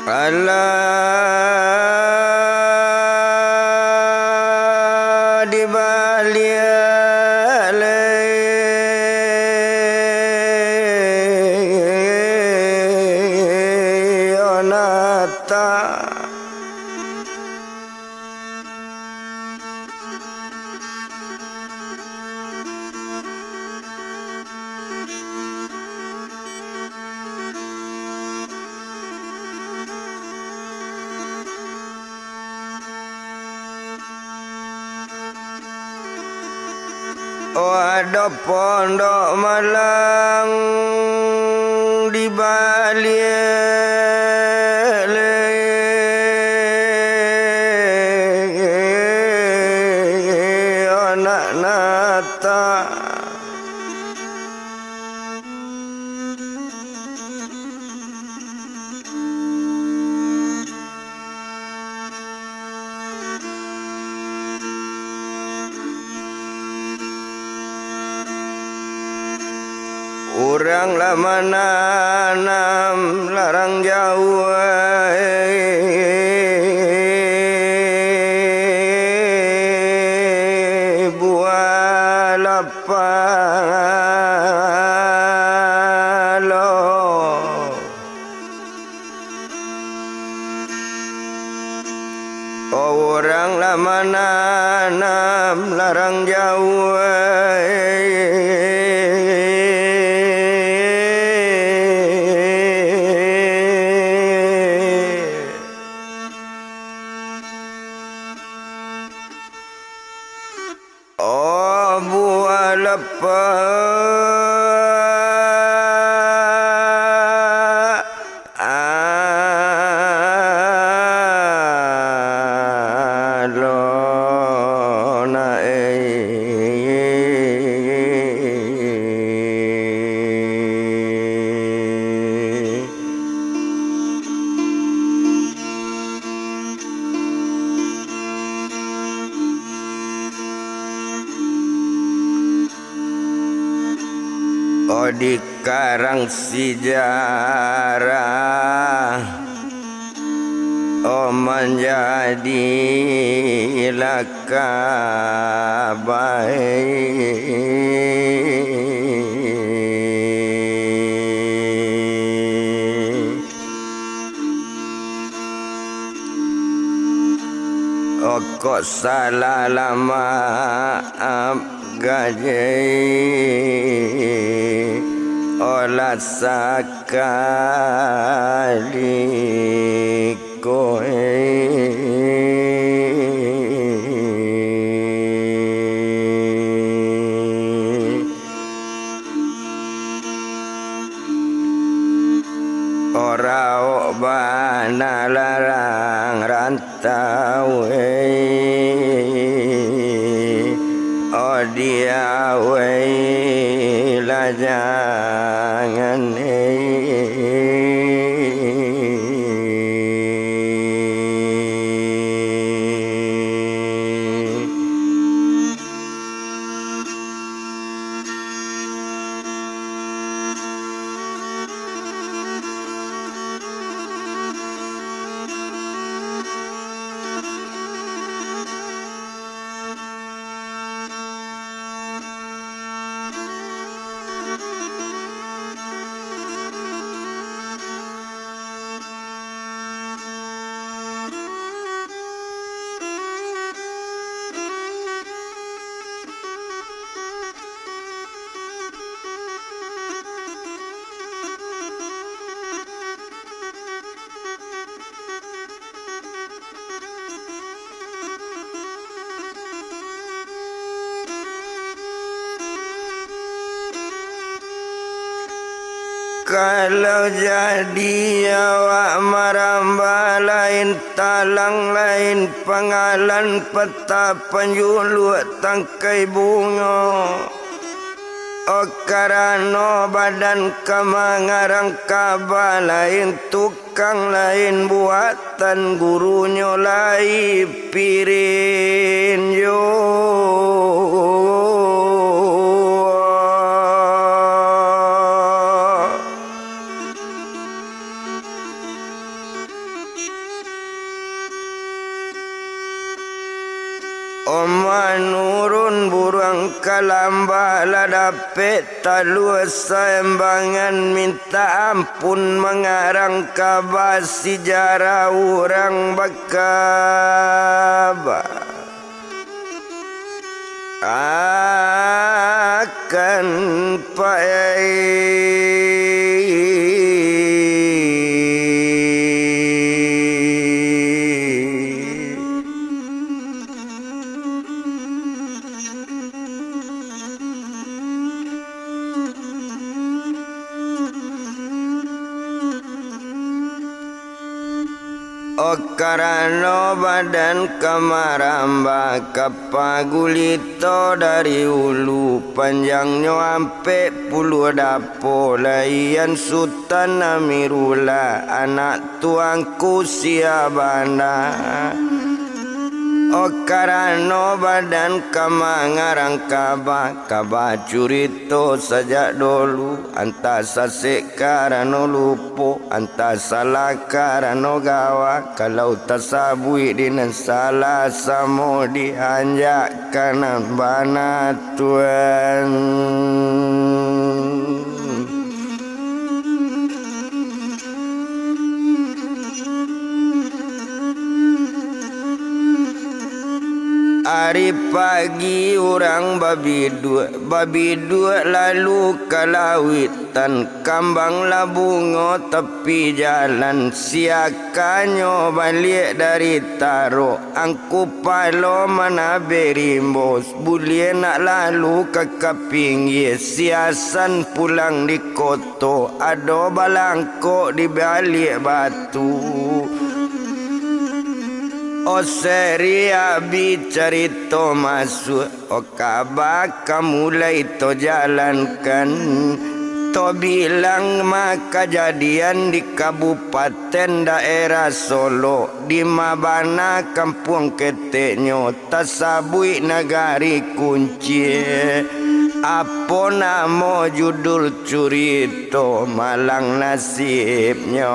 Allah di Onata ada pondok malang di Bali anak nata urang lama nanam larang jauh buah lapalo orang lama nanam larang jauh buah lapalo di karang sejarah menjadi lakabai kok salah lama gaji olah sakali koe ora bana larang rantau dia la jangan kalau jadi awak maramba lain talang lain pengalan peta penjulu tangkai bunga karano badan kamangarang kaba lain tukang lain buatan gurunya lain pirin yo kalamba ladapet talua saembangan minta ampun mengarang kabar sejarah orang bakaba akan karano badan kamaramba kapagulito dari ulu panjangnya ampe puluh dapo layan sultan amirula anak tuangku siabana karano badan kamangarang kaba curito sajak dulu anta sasek karano lupo anta salah karano gawa kalau tasabui dinan salah samo dianjak kanan bana tuan hari pagi orang babi dua lalu kalawitan kambang labungo tepi jalan siakanyo balik dari taro angku palo mana berimbos bulie nak lalu ke kapinggi siasan pulang di koto ado balangko di balik batu. Seri abi cerita masuk kabak mulai to jalankan to bilang maka kejadian di kabupaten daerah Solo di Mabana kampung keteknya tasabui nagari kunci apa nama judul curito malang nasibnya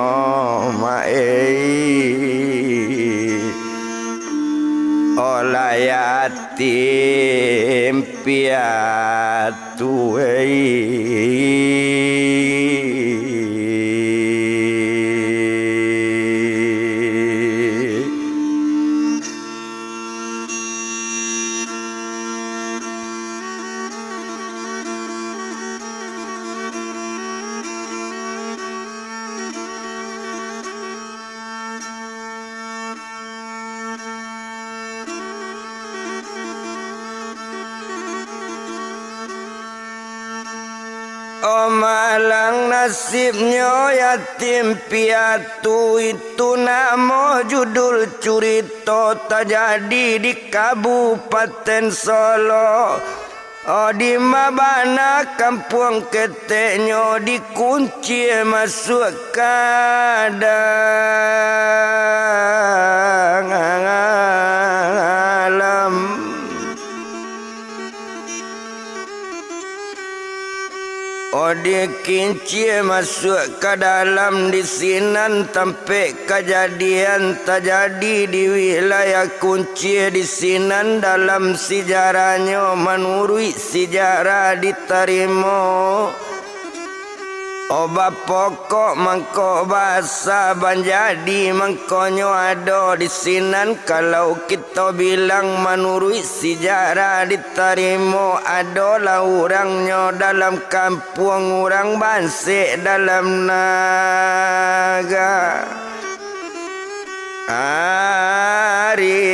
olah yatim piatu malang nasibnya yatim piatu itu nama judul curito terjadi di Kabupaten Solo di Mabana kampung keteknya dikunci masuk kadang alam dikunci masuk ke dalam di sinan sampai kejadian terjadi di wilayah kunci di sinan dalam sejarahnya menurut sejarah diterima obat pokok mangko bahasa banjadi mangkonyo ada di sinan kalau kita bilang menurut sejarah diterima adalah orangnya dalam kampung orang Bansik dalam naga hari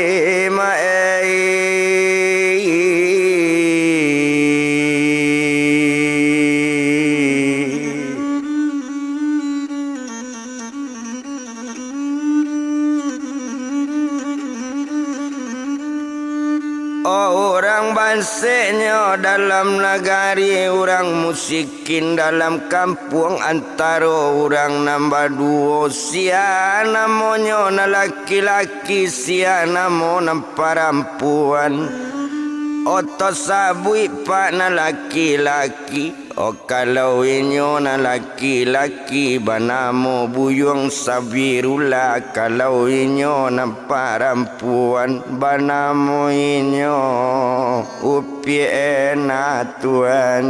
orang Bansiknya dalam nagari orang musikin dalam kampung antara orang nambah dua sia namanya na laki-laki sia namanya perempuan oto sabui pak na laki-laki O kalau inyo na laki-laki banamo buyong sabirula, kalau inyo na parampuan banamo inyo upiena Tuhan.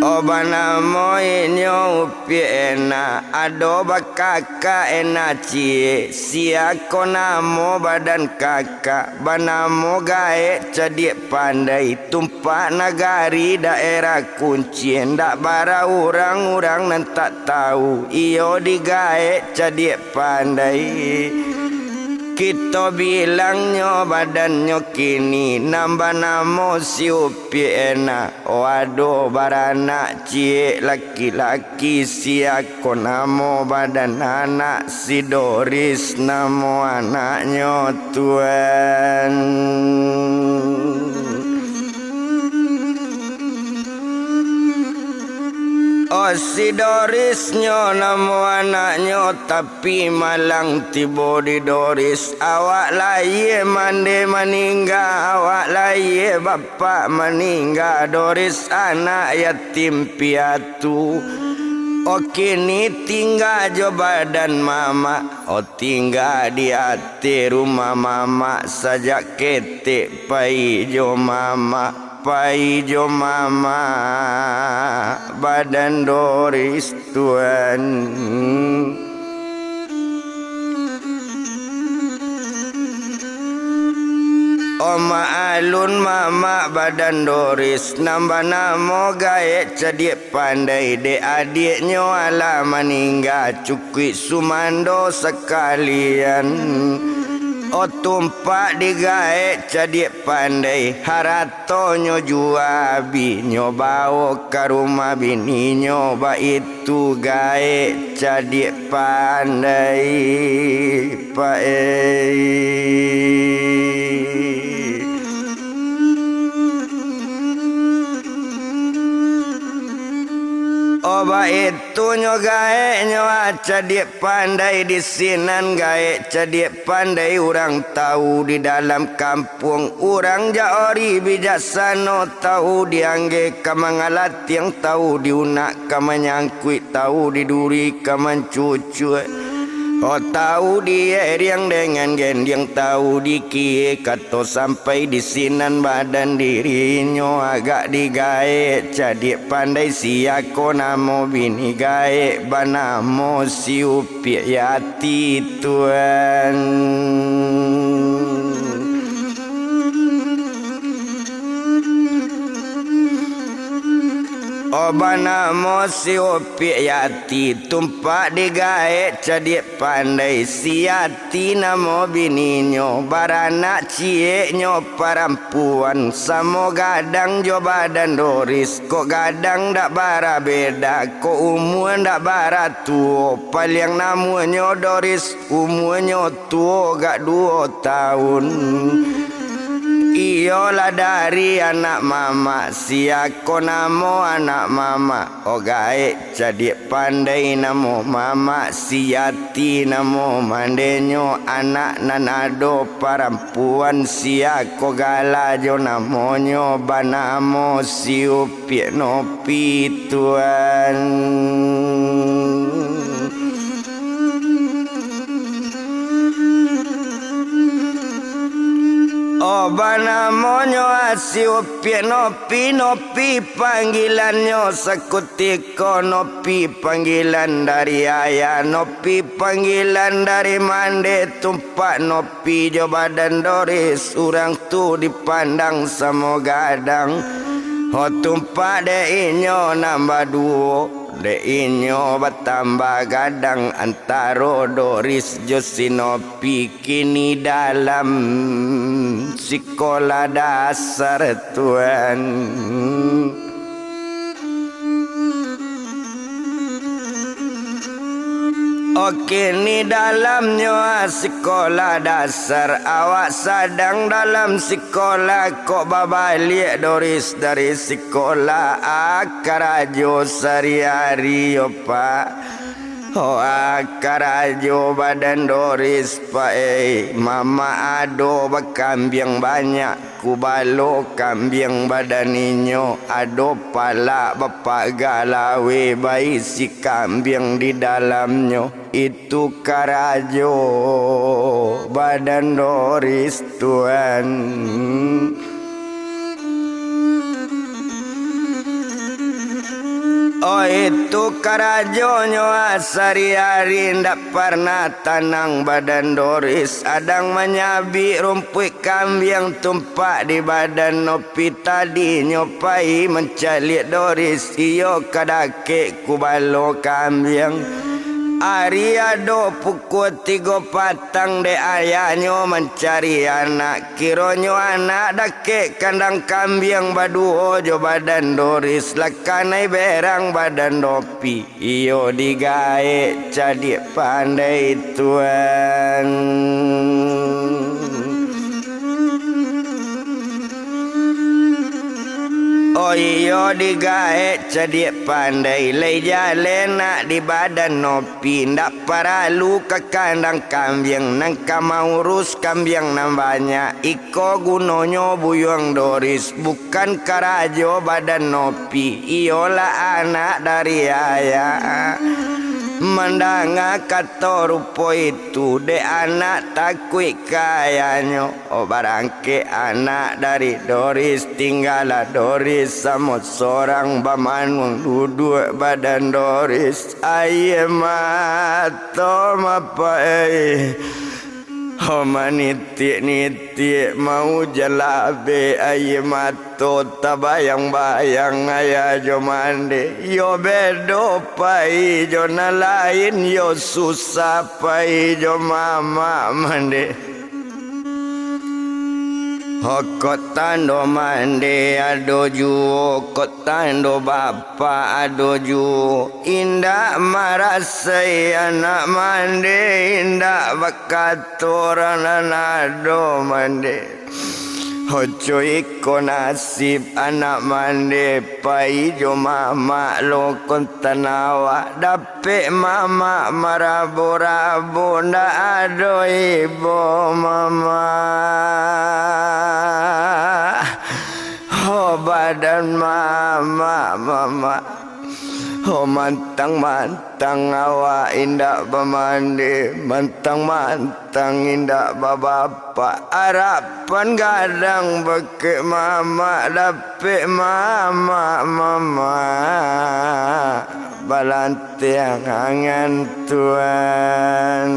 O banamo inyo upiena ado bakaka ena cie siako namo badan kakak banamo gae cadik pandai tumpak nagari daerah kunci ndak bara orang-orang nan tak tahu iyo digae cadik pandai. Kita bilangnya badannya kini nambah namo si upiena. Waduh baranak cie laki-laki si aku namo badan anak si Doris namo anaknya Tuhan. Oh si Dorisnya namo anaknya tapi malang tiba di Doris. Awak laye mande meninggal, awak laye bapak meninggal. Doris anak yatim piatu. Oh kini tinggal jo badan mama. Oh tinggal di hati rumah mama. Sajak ketik pai jo mama. Pai jo mama badan Doris Tuhan. Oma alun mama badan Doris nambah namo gae cadik pandai de adiknya ala meninggal cukui sumando sekalian. O tumpak digae cadik pandai harato nyo juabi nyo bawa ke rumah bini nyo ba itu gae cadik pandai Oba itu nyo gae nyo cadik pandai di sinan gae cadik pandai orang tahu di dalam kampung orang jaori bijaksana tahu diangge kamangalat yang tahu diunak kamanyangkuit tahu diduri kamancucu. Oh tahu dia yang dengan gendeng tahu dikie kato sampai di sinan badan dirinya agak digae cadik pandai siako namo bini gae banamo si upi yati Tuhan. Oba namo si upi yati tumpak digae cadik pandai si yati namo bininyo baranak cieknyo parampuan samo gadang jo badan Doris kok gadang dak bara beda kok umur dak bara tuo paling namanya Doris umurnya tuo gak 2 tahun. Iyalah dari anak mama siako namo anak mama. O gae cadik pandai namo mama si yati namo mandenyo anak nanado parampuan siako galajo namonyo banamo si upi nopi Tuhan. Oba namonyo asi upi nopi panggilannya sekutiko nopi panggilan dari ayah nopi panggilan dari mande tumpak nopi jo badan Doris orang tu dipandang sama gadang. Ho tumpak de inyo nambah 2 de inyo bertambah gadang antara Doris jo sinopi kini dalam sekolah dasar Tuhan. Oke ni dalamnya sekolah dasar awak sedang dalam sekolah kok babalik Doris dari sekolah akarajo sehari-hari yo pak. Karajo badan Doris pae mama ado bakambing banyak kubalo kambing badan ninyo ado pala bapak galawe bayi si kambing di dalamnya itu karajo badan Doris Tuhan. Oh itu karajonyo sehari-hari ndak pernah tanang badan Doris adang menyabi rumput kambing tumpak di badan nopi tadi nyopai mencalik Doris iyo kadake kubalo kambing Ari ado pukul 3 patang de ayahnya mencari anak kironyo anak dake kandang kambing baduo jo badan Doris lakanai berang badan dopi iyo digae jadi pandai Tuhan. Oh iyo digae jadi pandai leja lena di badan nopi ndak paralu ke kandang kambing nang kamau urus kambing nam banyak iko gunonyo buyung Doris bukan karajo badan nopi iyolah anak dari ayah. Mendanga kata rupo itu de anak takui kayanya oh barangke anak dari Doris tinggallah Doris sama seorang baman duduk badan Doris aye mato mapai Homa nitik-nitik mau jalabe aye mato tabayang-bayang ayah jo mande yo bedo pai jo na lain yo susah pai jo mama mande Kotando mande ado juo kotando bapa ado juo indak marasai anak mande indak bakatoran ado mande Hojo iko nasib anak mande pai jo mama lo kontanawa dape mama marabo-rabo ndak ado ibo mama Oh badan mama Oh mantang-mantang awak indak bamande mantang-mantang indak babapa harapan gadang beke mama dapet mama balantiang angan Tuhan.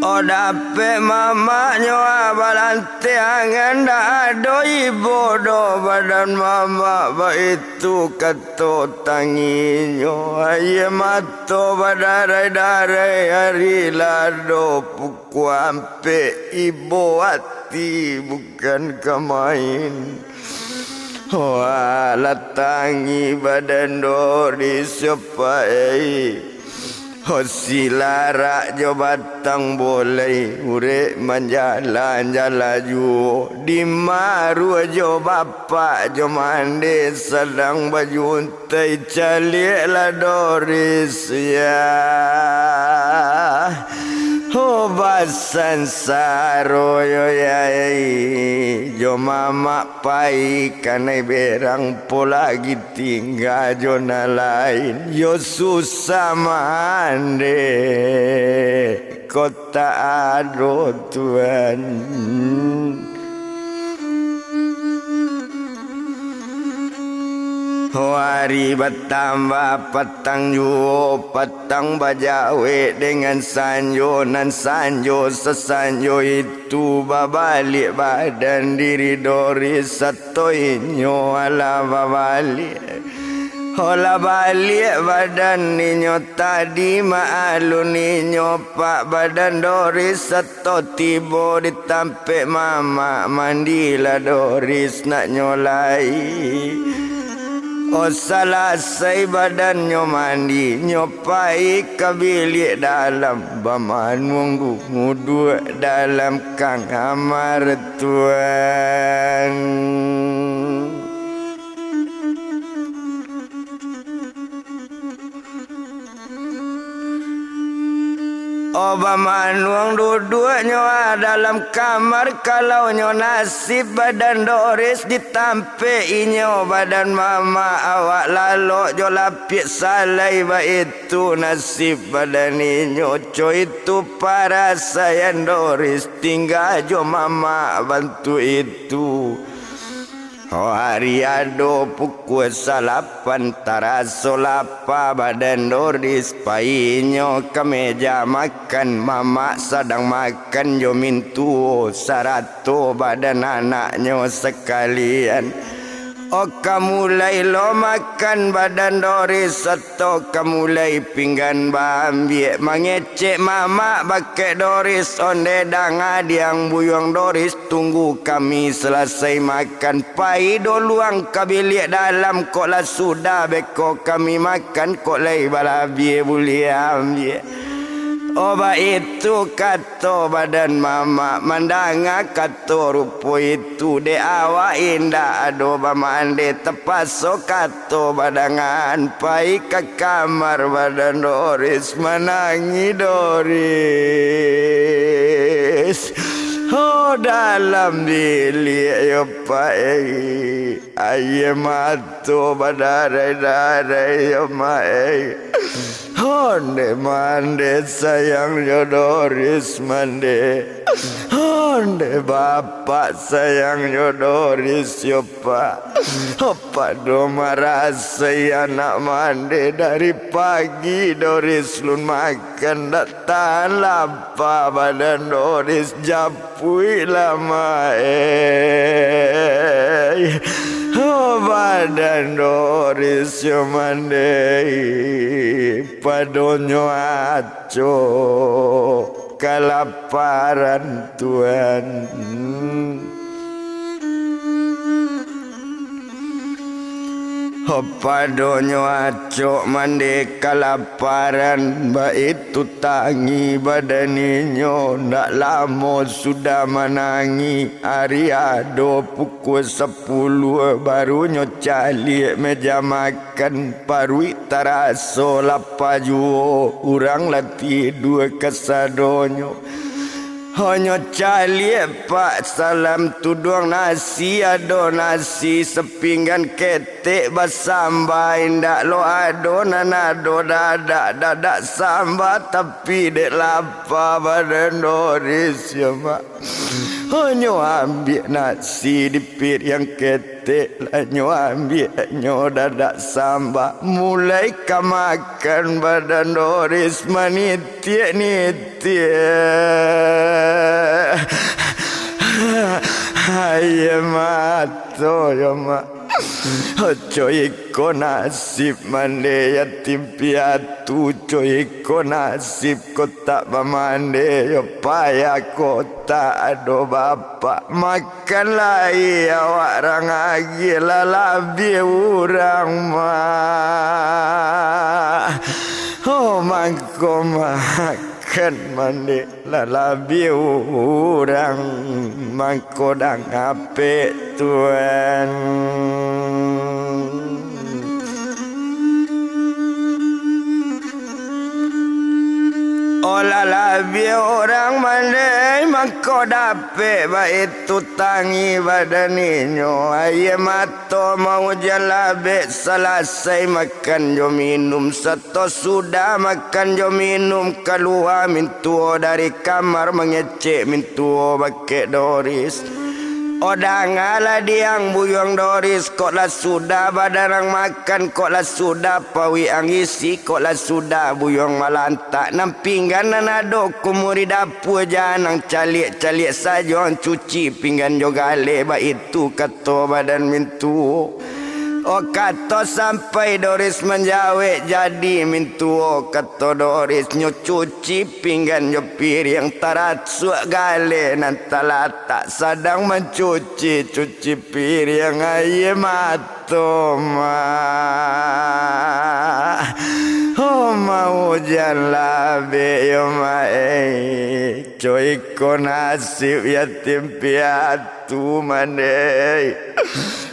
Oh dape mama nyoa balante angan dak ado ibu do badan mama ba itu kato tangi nyo aye mato badarai-darai hari lado puku ampe ibu hati bukan kemain. Oh alat tangi badan Doris sepai Hosilara jo batang boleh urek menjalan jalaju di maru jo bapa jo mande sedang baju untai calik la Doris ya oh basan saro yo yai jo mama pai kanai berang pola tinggal jo na lain yo susah mande kota ado Tuhan. Hari bertambah petang juo petang bajawe dengan sanjo nan sanjo sesanjo itu babalik badan diri Doris satu inyo ala babalik Hola balik badan ninyo tadi maalu ninyo pak badan Doris satu tibo ditampek mama mandilah Doris nak nyolai Oh selesai badan nyo mandi nyo pai ke bilik dalam baman munggu ngudu dalam kang amar Tuhan. Oba manuang duduknya dalam kamar kalau nyo nasib badan Doris ditampe inyo badan mama awak lalok jo lapik salai ba itu nasib badan inyo co itu para sayang Doris tinggal jo mama bantu itu. Oh hari ado pukul 8 taraso lapa badan Doris painyo ke meja makan mama sedang makan jo mintu sarato badan anaknya sekalian. Oh kamu mulai lo makan badan Doris atau kamu mulai pinggan bambiek mangecek mama pakai Doris onde danga diang buyong Doris tunggu kami selesai makan pai do luang kabilik dalam kok lah sudah beko kami makan kok lai balabie boleh ambil. Oba itu kata badan mama mandanga kata rupo itu de awak indah adoba mande tepaso kata badangan pai ke kamar badan Doris menangi Doris. Oh dalam bilik yo pai aye mato badarai yo mai. Onde mande sayang yo Doris mande. Onde bapak sayang yo Doris yo pak. Apa do marah anak mande dari pagi Doris lun makan datang lapa badan Doris japui lama Oh badan Doris yo mande padonyo aco kelaparan Tuhan. Padonyo acok mande kelaparan baik tu tangi badaninyo nak lama sudah menangi hari ado pukul 10 barunya calik meja makan parui taraso lapa juo urang lati dua kesadonyo. Hanya calik pak salam tudung nasi ado nasi sepinggan ketek basambai ndak lo ado nanado dadak samba tapi dek lapa badan Doris ya mak. Hanya ambil nasi di piring ketek lanyo ambil nyo dadak samba mulai kamakan badan Doris manitik Hai mato ya mak. Ojo iko nasib mande yatim piatu coy iko nasib kota pamande yo payah kota ado bapak makan lai awak rang agi lalabi urang mah. Oh mangko makan mande lalabi urang mangko dang ape Tuhan. Olah labi orang mandai mangko dape ba itu tangi badaninyo aye mato mau jalabe selesai makan jo minum seto sudah makan jo minum keluar mintuo dari kamar mengecek mintuo pakai Doris. Odang ala diang buyong Doris kok lah sudah badarang makan kok lah sudah pawi angisi kok lah sudah buyong malantak nampinggan nanado kumuri dapur janang calik-calik saja cuci pinggan jogale ba itu kata badan mintu. Oh kata sampai Doris menjawab jadi mintuo kata Doris nyo cuci pinggan nyo piring tarat suak gale nantala tak sadang mencuci cuci piring aye matoma. Oh mau hujan labe yo mae coy ko nasib yatim piatu mane.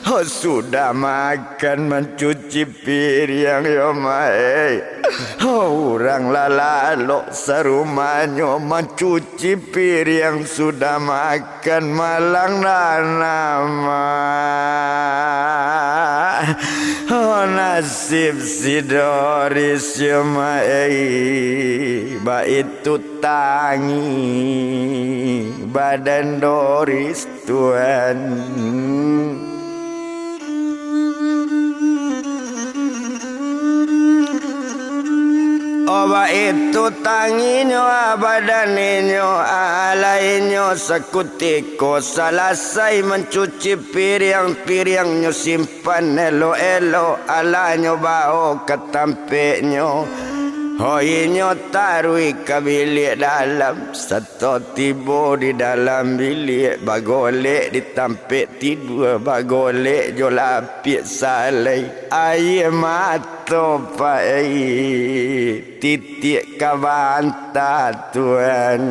Oh sudah makan mencuci piring yo mae. Oh orang lalalo serumanyo mencuci piring sudah makan malang nama. Oh nasib si Doris yo mae. Ba itu tangi badan Doris Tuhan. Oba itu tanginyo badannya alainyo sekutiko selesai mencuci piring-piringnya simpan elo-elo alanyo bau ketampeknya. Hoinyo tarui ke bilik dalam satu tiba di dalam bilik bagolek ditampik tidur bagolek jo lapik salai air mata pai titik kabanta Tuhan.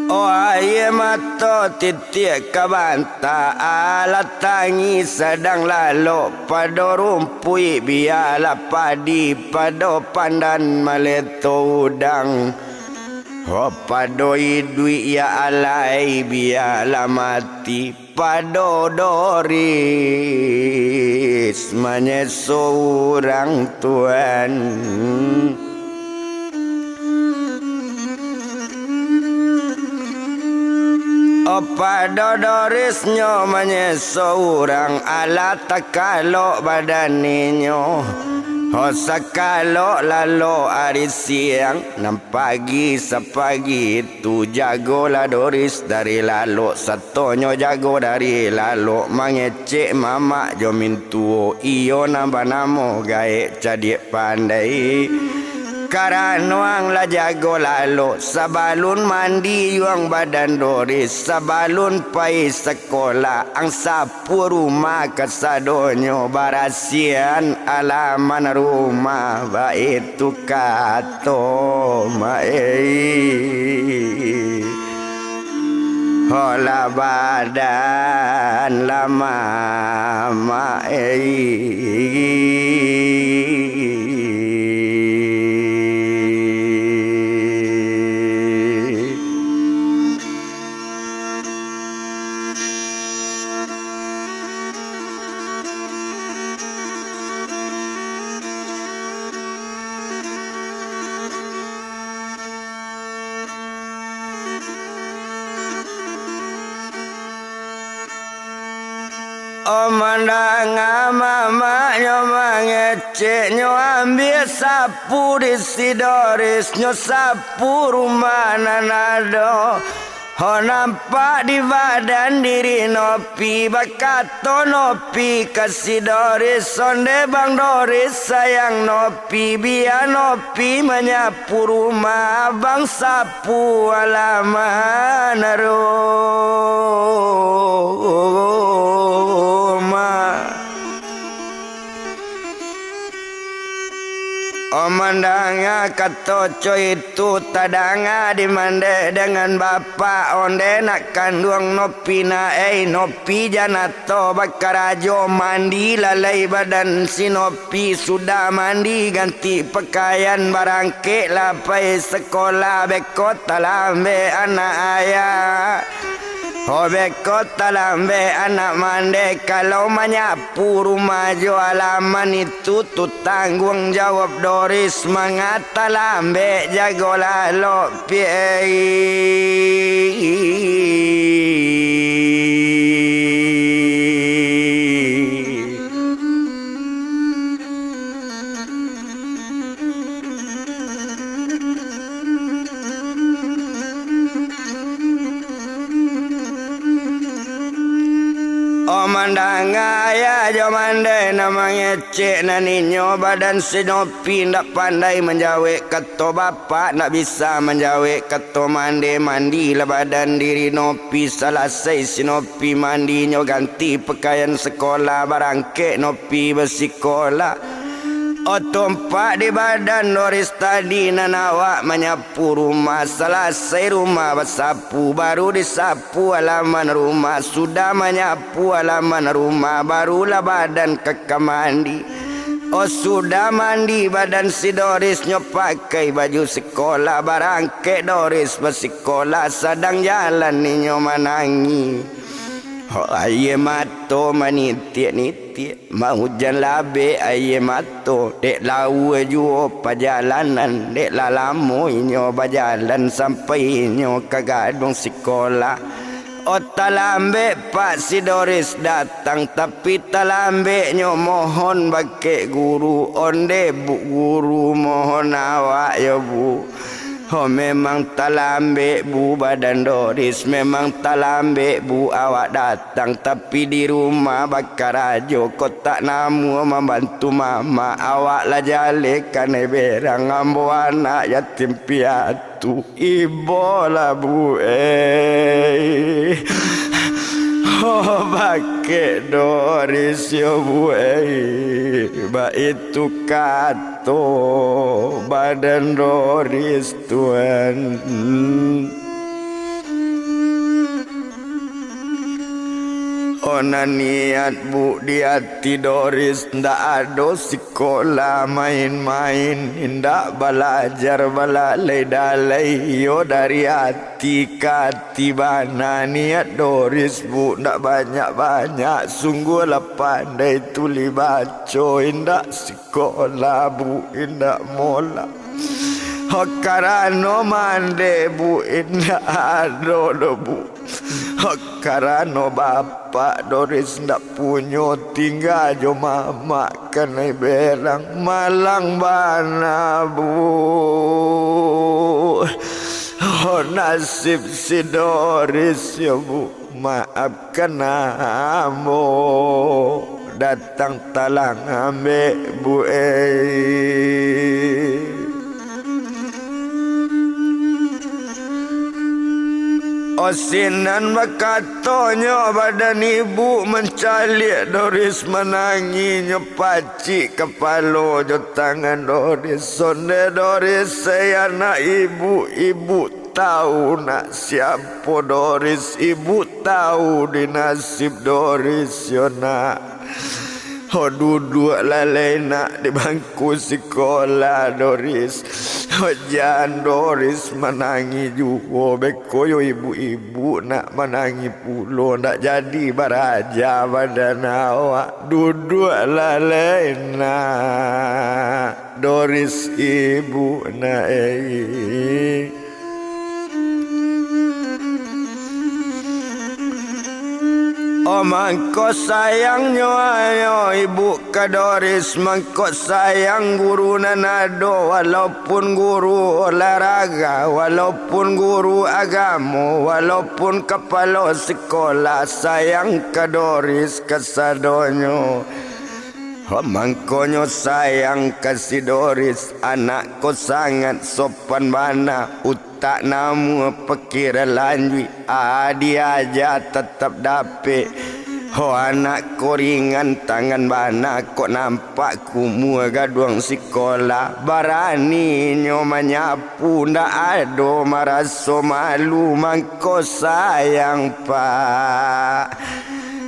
Oh aye mata titik kabanta alat tangi sedang lalu pada rumpui biarlah padi pada pandan meleto udang. Oh pada idui ya alai biarlah mati pada Doris menyesu orang Tuhan. Pada Doris nyo menyeseorang alat takalo badaninyo. Oh sakalo lalo hari siang nam pagi sepagi itu jagolah Doris dari lalu satonyo jago dari lalu mangecek mama jo mintuo iyo nambah namo gae cadik pandai. Karanoang la jago lalu sabalun mandi yuang badan Doris sabalun pai sekolah ang sapu rumah kesadonyo barasian alaman rumah baik tu kato mai. Hola badan lama mai. Oh mandang mama nyo mangecek nyo ambil sapu di si Doris nyo sapu rumah nanado. Oh nampak di badan diri nopi bakato nopi kasih Doris sonde bang Doris sayang nopi biar nopi menyapu rumah bang sapu alaman rumah. Oh mandangnya katoco itu tadanga dimande dengan bapak onde nak kandung nopi na nopi janato bakarajo mandi lalai badan si nopi sudah mandi ganti pakaian barangke lapai sekolah bekot talambe anak ayah. Hobekot talambe anak mande kalau menyapu rumah jo alaman itu tu tanggung jawab Doris mangat talambe jago lalo yo mandai namanya cek naninyo badan sinopi ndak pandai menjawe keto bapak ndak bisa menjawe keto mandi lah badan diri nopi selesai sinopi mandinya ganti pakaian sekolah barangke nopi bersikolah. Otompak di badan Doris tadi nanawa menyapu rumah selesai rumah bersapu baru disapu halaman rumah sudah menyapu halaman rumah barulah badan ke mandi. Oh sudah mandi badan si Doris nyo pakai baju sekolah barangke Doris bersikolah sedang jalan ninyo manangi. Oh aye mato manitik-nitik mau hujan labe aye mato dek lau juo perjalanan dek lalamu inyo berjalan sampai inyo ke gadung sekolah. Oh talambe Pak si Doris datang tapi talambe nyo mohon bagi guru onde bu guru mohon awak ya bu. Oh memang talambe bu badan Doris memang talambe bu awak datang tapi di rumah bakar ajo kotak namu membantu mama awak lah jalekan berang ambo anak yatim piatu ibo lah bu oh bake Doris yo bu ba itu kato badan Doris tuan. Ona niat bu di hati Doris ndak ada sekolah main-main ndak belajar balalai dalai yo dari hati ke hati bana niat Doris bu ndak banyak-banyak sungguh lah pandai tuli baca ndak sekolah bu ndak mola. Karano mande bu indah ada bu. Karano bapak Doris ndak punya tinggal jo mama kena berang malang bana bu. Oh nasib si Doris ya bu maafkan ambo datang talang ambe bu Osinan makatonyo badan ibu mencalik Doris menangi nyepacik kepala jo tangan Doris sonde Doris saya nak ibu tahu nak siapa Doris ibu tahu di nasib Doris yo nak. Oh duduk lalai nak di bangku sekolah Doris. Oh jangan Doris menangi juga bekoyo ibu-ibu nak menangi pulo nak jadi baraja badan awak duduk lalai nak Doris ibu nak Oh mangko sayangnya ayo ibu ke Doris mangko sayang guru nanado walaupun guru olahraga walaupun guru agama walaupun kepala sekolah sayang ke Doris kesadonyo. Oh mangkonyo sayang kasih Doris anakku sangat sopan mana utak namu pikir lanjut dia aja tetap dapet. Oh anakku ringan tangan bana kok nampak kumua gaduang sekolah barani nyo menyapu ndak ado maraso malu mangko sayang pak.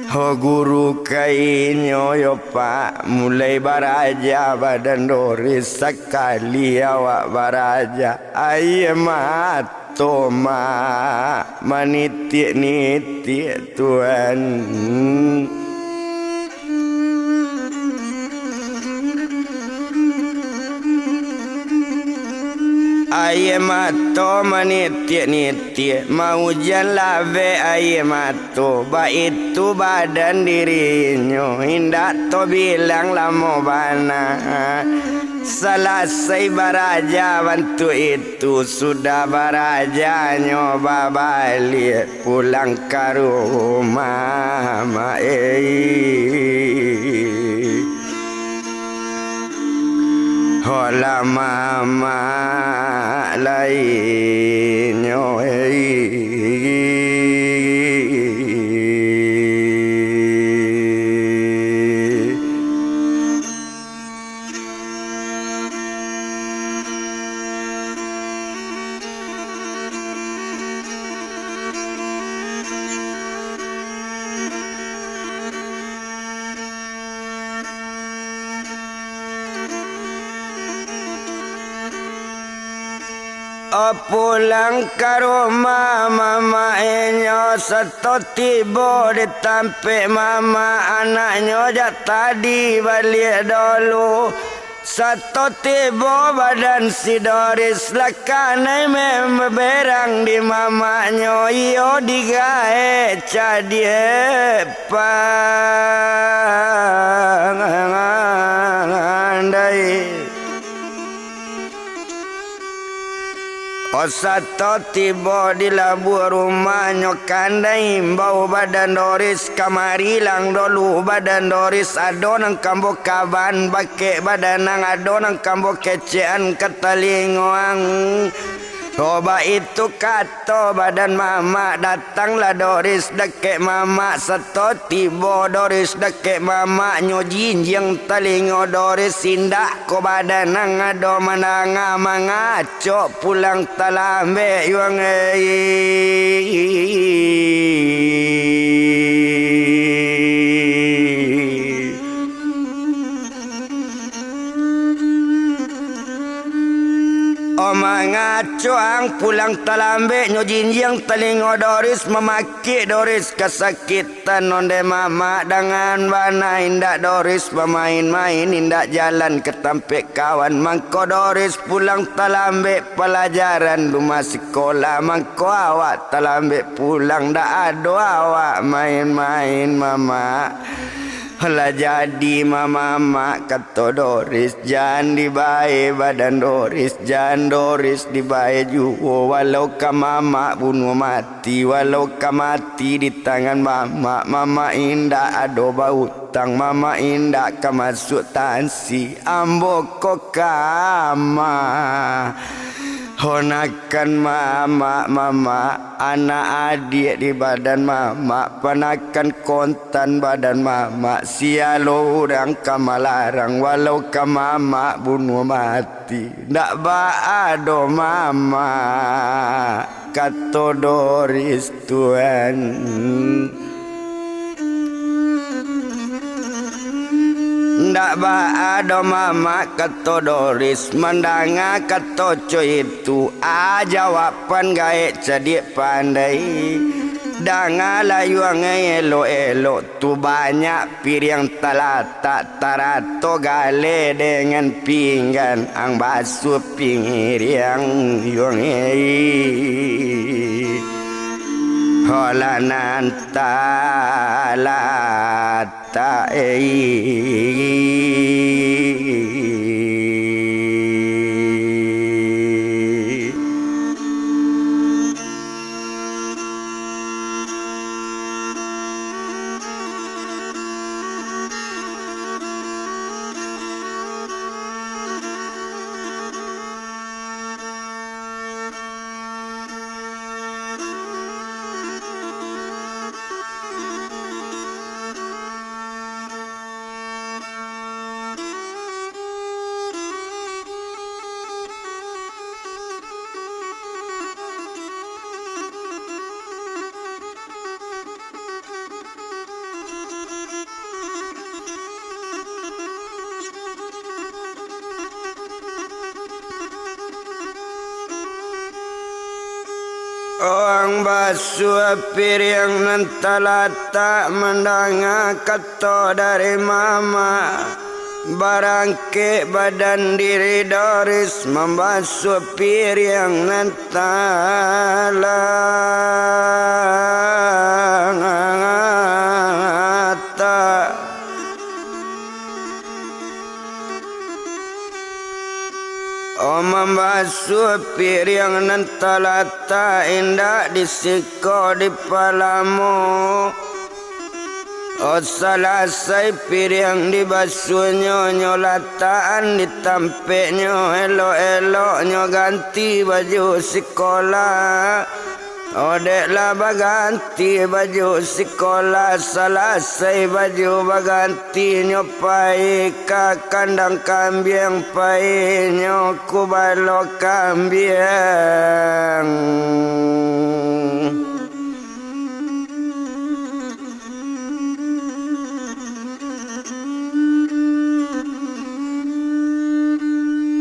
Oh guru kainyo yo pak mulai baraja badan Doris sekali awak baraja aye mato ma manitik-nitik tuan. Aye mato manitik-nitik mau hujan lave aye mato ba itu badan dirinya indak to bilang lamo bana Selesai baraja bantu itu sudah baraja nyoba balik pulang ke rumah hola mama lainnya pulang ke rumah mama enyo seto tiba ditampe mama anaknya jak tadi balik dulu satu tiba badan si Doris lekanai memberang di mamanya iyo digae cadie pandai satu tiba di labu rumahnya kandai bau badan Doris kamari lang dulu badan Doris adonang kambo kaban bake badan nang adonang kambo kecean ketalingoang coba itu kato badan mama datanglah Doris deke mama satu tiba Doris deke mama nyojinjeng talingo Doris sindak ko badan nang ado mananga mangaco pulang talambe yuang Mangacuang pulang talambe nyojinjang telingo Doris memaki Doris kesakitan onde mama dengan bana indak Doris bermain-main indak jalan ke tampek kawan mangko Doris pulang talambe pelajaran rumah sekolah mangko awak talambe pulang dak ado awak main-main mama. Halah jadi mama kata Doris jangan dibae badan Doris jangan Doris dibae juga walau ka mama bunuh mati walau ka mati di tangan mama indah ado bautang mama indah ka masuk tansi ambo kokama honakan mama anak adik di badan mama panakan kontan badan mama sialo orang kamalarang walau ka mama bunuh mati ndak baado mama kata Doris Tuhan ndak baado mama kata Doris mendanga kata coy itu jawapan gae jadi pandai danga layu elo tu banyak piring talata tarato gale dengan pinggan ang basuh pinggir yang holanan talata Orang basuh piring nantalata mendanga kata dari mama barangke badan diri Doris membasuh piring nantalata membasuh piring nan talata indah disiko di palamu. Salasai piring dibasuhnyo nyolataan ditampeknyo elok-eloknyo ganti baju sekolah. Odeklah baganti baju sekolah salasai baju baganti nyopai ka kandang kambing pai nyoku balok kambing.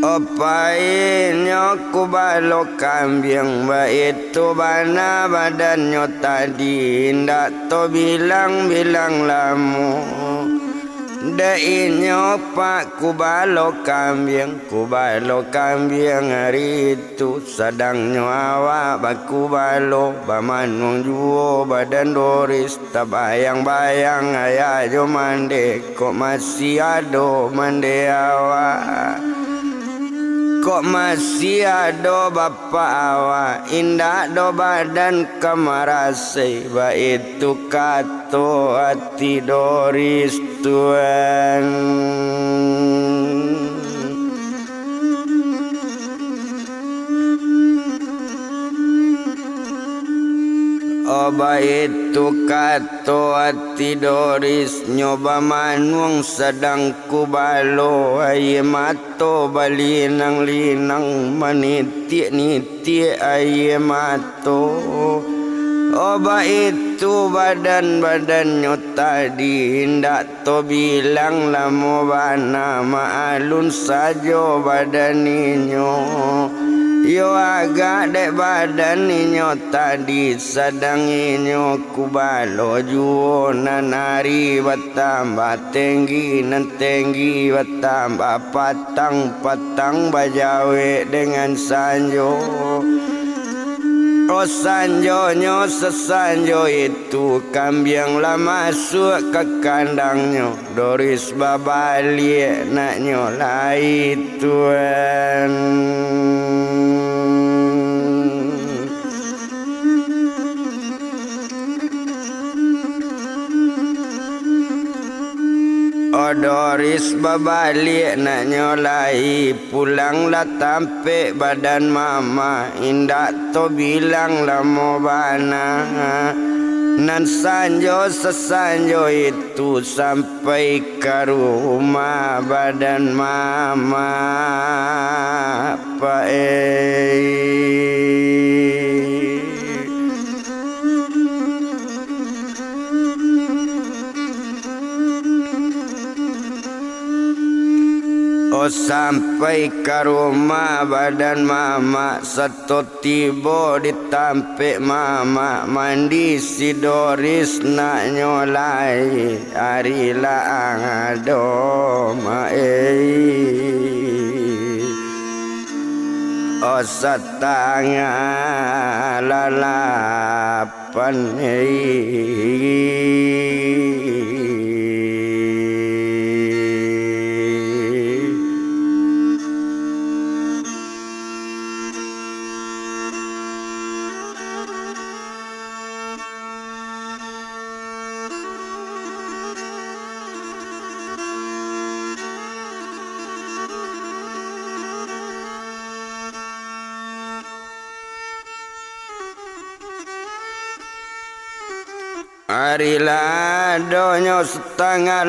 Opainyo ku balok kambing itu bana badannya tadi ndak to bilang lamu. Dainyo pak ku balok kambing hari itu sadangnya awak baku balok bamanung juo badan Doris tabayang-bayang ayah jo mande kok masih ado mande awak. Kok masih ada bapak awak indah do badan kamarase ba itu kato hati Doris Tuhan. Oba itu kato hati Doris nyoba manung sedang kubalo aye mato balinang-linang manitik-nitik aye mato. Oba itu badan-badannya tadi ndak to bilang lamo bana maalun sajo badaninyo. Yo agak dek badan ninyo tadi sadang inyo kubalo juo nanari bertambah tinggi nan tinggi bertambah patang bajawe dengan sanjo. Sanjonyo sesanjo itu kambing lah masuk ke kandangnya. Doris babalik naknyo lah Tuhan. Doris babalik nak nyolai pulanglah tampek badan mama indak to bilang lamo bana. Nan sanjo sesanjo itu sampai ke rumah badan mama apa sampai ke rumah badan mama satu tiba ditampek mama mandi si Doris nak nyolai hari laang adoma setengah lalapan Harilah donyo setengah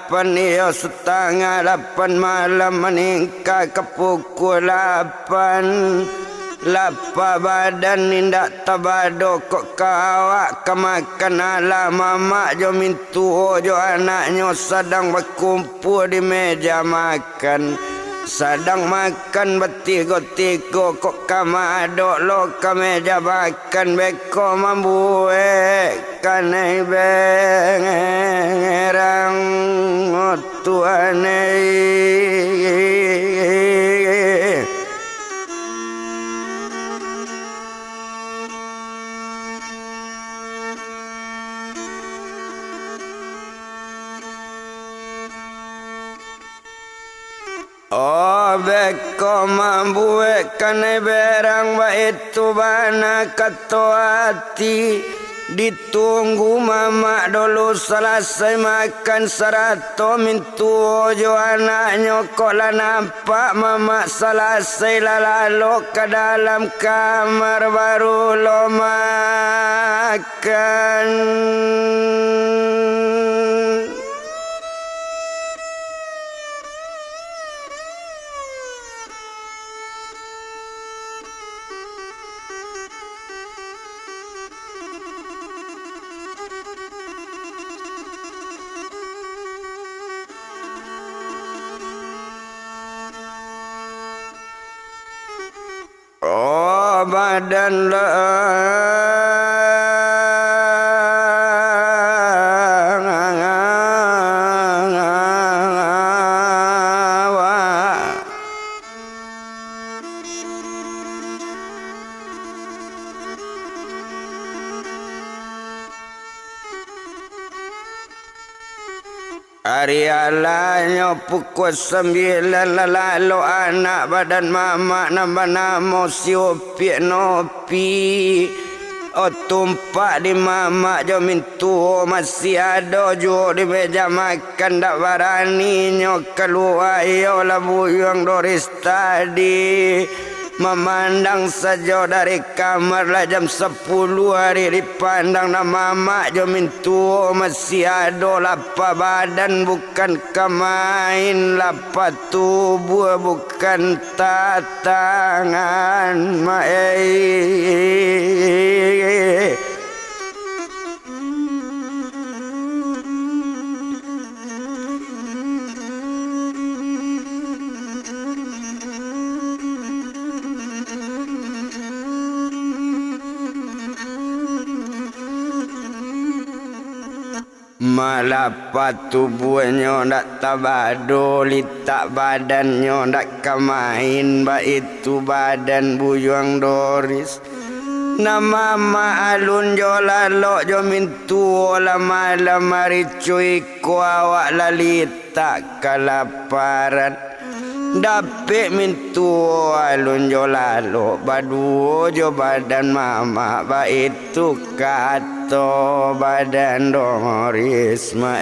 8 yo setengah 8 malam meningkat ke pukul 8. Lapa badan nindak tabado kok kawak kemakan ala mamak jo mintu jo anaknya sedang berkumpul di meja makan. Sadang makan bertiga-tiga kok kama adok lo ke meja makan beko membuat kanai bengerang tuane. beko mambuek kane berang bait tu bana katoati ditunggu mama dulu selesai makan sarato mintu ojo anaknya kok lah nampak mama selesai lalu ke dalam kamar baru lo makan. Oh badan hari alanya pukul 9 lalu anak badan mama nambah namo siupi nopi. Oh tumpak di mama jo mintu masih ada jo di meja makan dak barani nyo keluar yo lah buyang Doris tadi. Memandang saja dari kamar lah jam 10 hari dipandang nama mak jo mintu masih ada lapa badan bukan kemain lapa tubuh bukan tatangan mak malapa tubuhnya ndak tabadoli tak badannya ndak kemain ba itu badan buyang Doris. Nama ma alun jo lalok jo mintu la malam mari cuy ko awak lalita kalaparan. Dapik mintu alun jo lalok badu jo badan mama ba itu kato badan Doris ma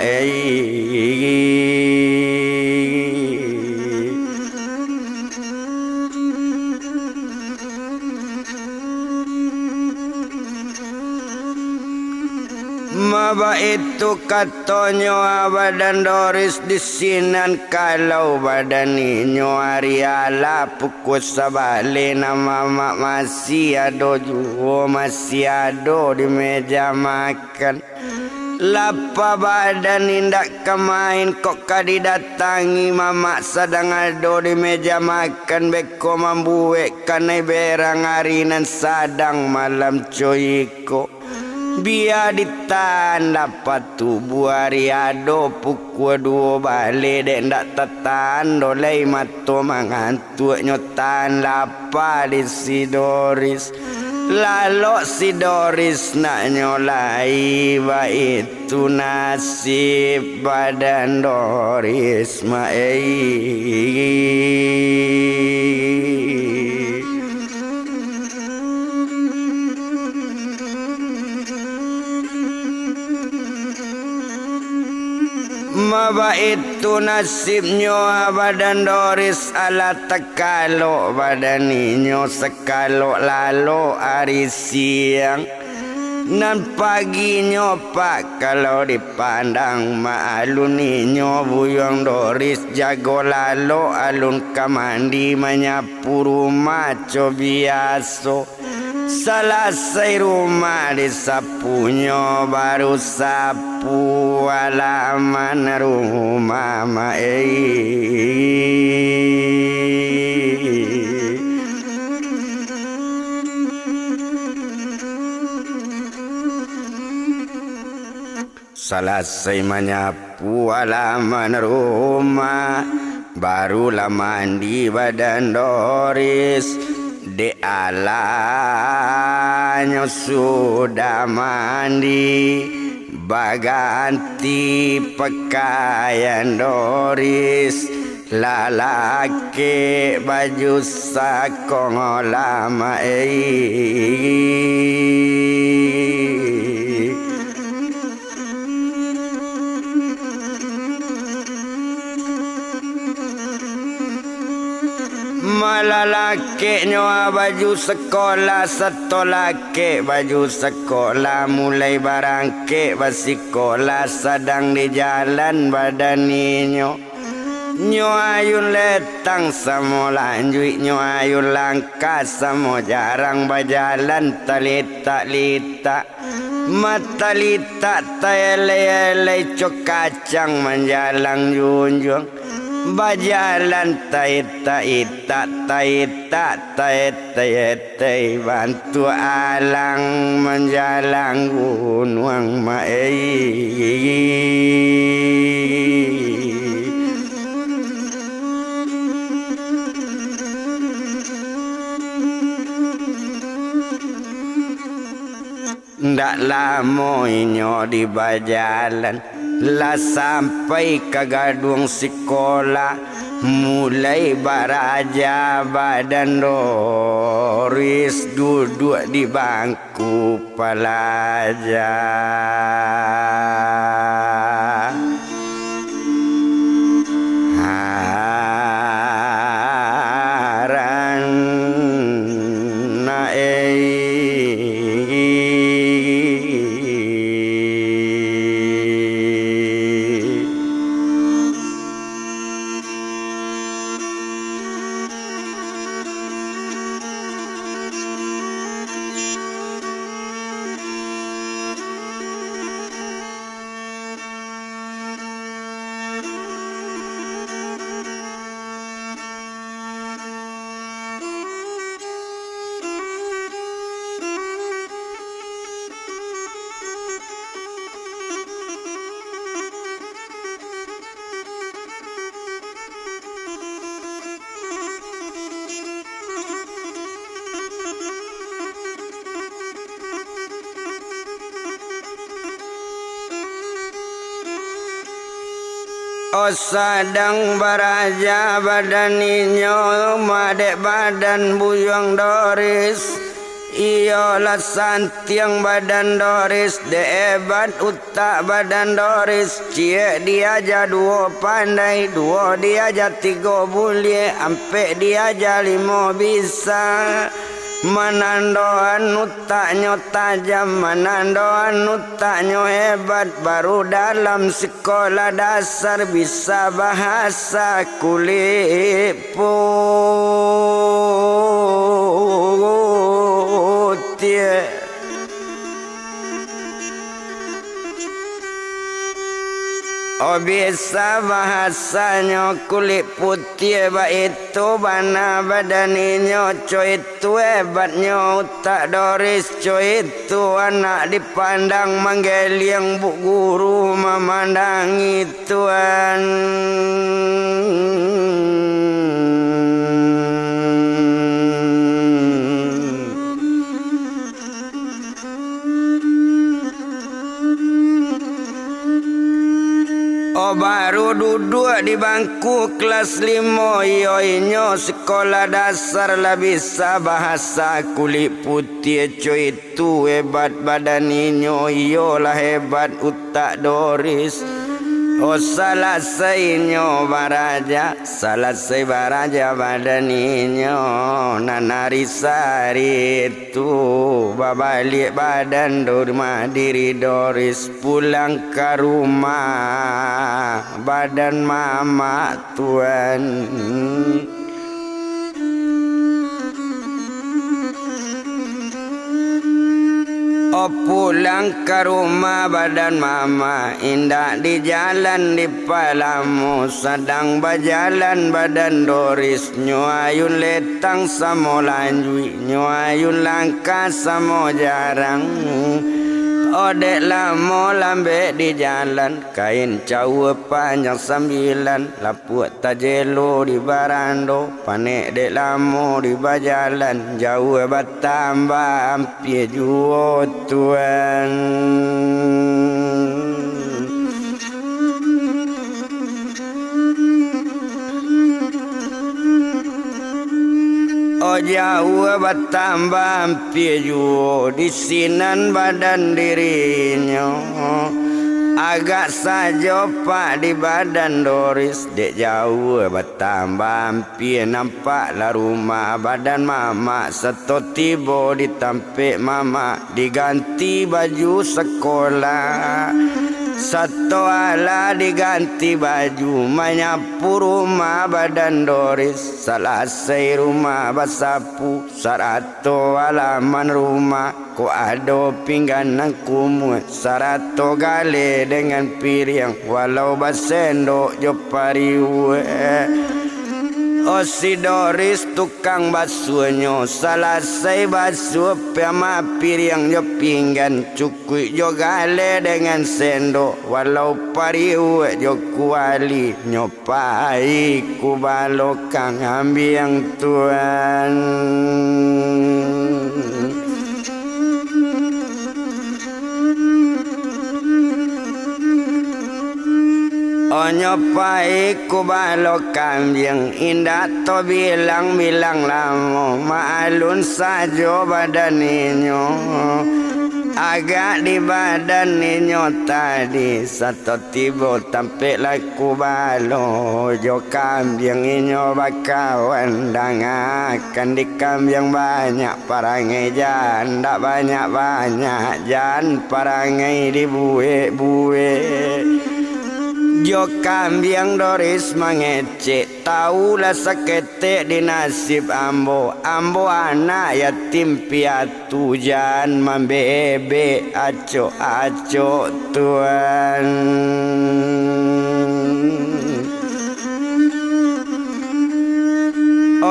Maba itu katanya badan Doris disinan kalau badan inyo ariala pukul sabale nama mak masih ada juga masih ada di meja makan. Lapa badan indak kemain kok kadi datangi mama sedang ada di meja makan beko mambuek kanai berang harinan sadang malam coyiko. Biar ditan dapat tubuh hari ado pukul 2 balik dek ndak tetan dolai mato mangantuk nyotan lapa di si Doris. Lalu si Doris nak nyolai ba itu nasib badan Doris ma Maba itu nasibnya badan Doris ala tekalo badan ninyo sekalo lalu hari siang nan paginya pak kalau dipandang maalun ninyo buyang Doris jago lalu alun kamandi menyapu rumah co biaso. Selesai rumah disapunya baru sapu halaman rumah ma Selesai menyapu halaman rumah barulah mandi badan Doris. De alanya sudah mandi baganti pakaian Doris lalaki baju sakong lama malalaki nyoa baju sekolah satu laki baju sekolah mulai barangke basikola sedang di jalan badaninyo nyo ayun letang samo lanjui nyo ayun langkah samo jarang bajalan talita-lita mata lita tayele-ele cok kacang menjalang junjung bajalan taita-ita bantu alang menjalang gunung ndak lama inyo di bajalan lah sampai ke gadung sekolah mulai baraja badan Doris duduk di bangku pelajar sadang baraja badaninyo madek badan buyong Doris iyalah santiang badan Doris debat utak badan Doris cie dia aja dua pandai dua dia aja tiga boleh ampe dia aja lima bisa manandoan utaknya tajam manandoan utaknya hebat baru dalam sekolah dasar bisa bahasa kulit putih oh bisa bahasanya kulit putih itu bana badaninyo coy itu hebatnya utak Doris coy itu anak dipandang manggil yang bu guru memandangi Tuhan oh baru duduk di bangku kelas 5 yoinyo sekolah dasar lah bisa bahasa kulit putih coy itu hebat badaninyo iyalah hebat utak Doris oh salah sainyo baraja badaninyo nanarisari itu babalik badan rumah diri Doris pulang ke rumah badan mama Tuhan oh pulang ke rumah badan mama indah di jalan di palamu sedang berjalan badan Doris nyuayun letang samo lanjui nyuayun langkah samo jarang odek lamo lambe di jalan kain cawa panjang 9 lapuk tajelo di barando panek dek lamo di bajalan jauh bertambah hampir jua Tuhan Oh jauh bertambah piyu di sinan badan dirinya agak saja pak di badan Doris dek jauh bertambah pi nampaklah rumah badan mama seto tiba ditampik mama diganti baju sekolah satu ala diganti baju menyapu rumah badan Doris selesai rumah basapu sarato halaman rumah ko ada pinggan kumut sarato gale dengan piring walau basendok jo pariwe oh si Doris tukang basuhnya selesai basuh pema piring jo pinggan cukui jo gale dengan sendok walau pariwe jo kuali nyopai ku balokang ambiang tuan nyopai ku balok kambing indah to bilang-bilang lama maalun saja badan ninyo agak di badan ninyo tadi satu tiba tampik laku balo jo kambing ninyo bakawan dangakan di kambing banyak parangai janda banyak-banyak jan parangai di buwe-buwe jo kambing Doris mengecek taulah seketek di nasib ambo anak yatim piatu jan membebe acok tuan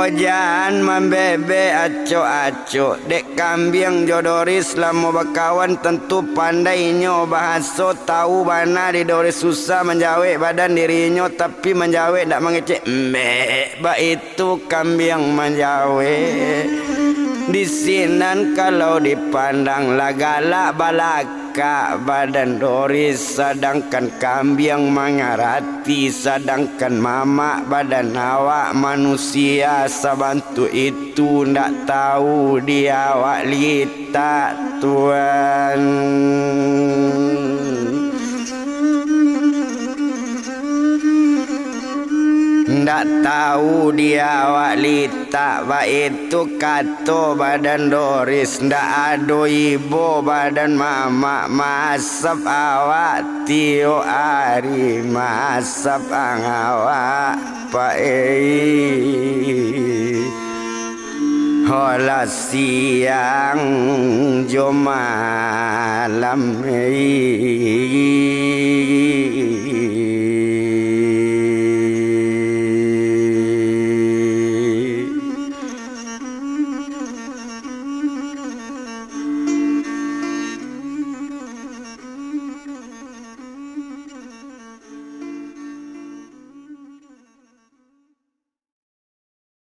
Ojan membebe acok dek kambing jo Doris lama bakawan tentu pandainya bahasa tahu bana di Doris susah menjawab badan dirinya tapi menjawab tak mengecek ba itu kambing menjawab di sinan kalau dipandang lagala balaka badan Doris sedangkan kambing mengarati sedangkan mama badan awak manusia sabantu itu ndak tahu dia awak lita tuan ndak tahu dia awak lita ba itu kato badan Doris ndak ado ibu badan mama masap awak tio ari masap ang awak hola siang jo malam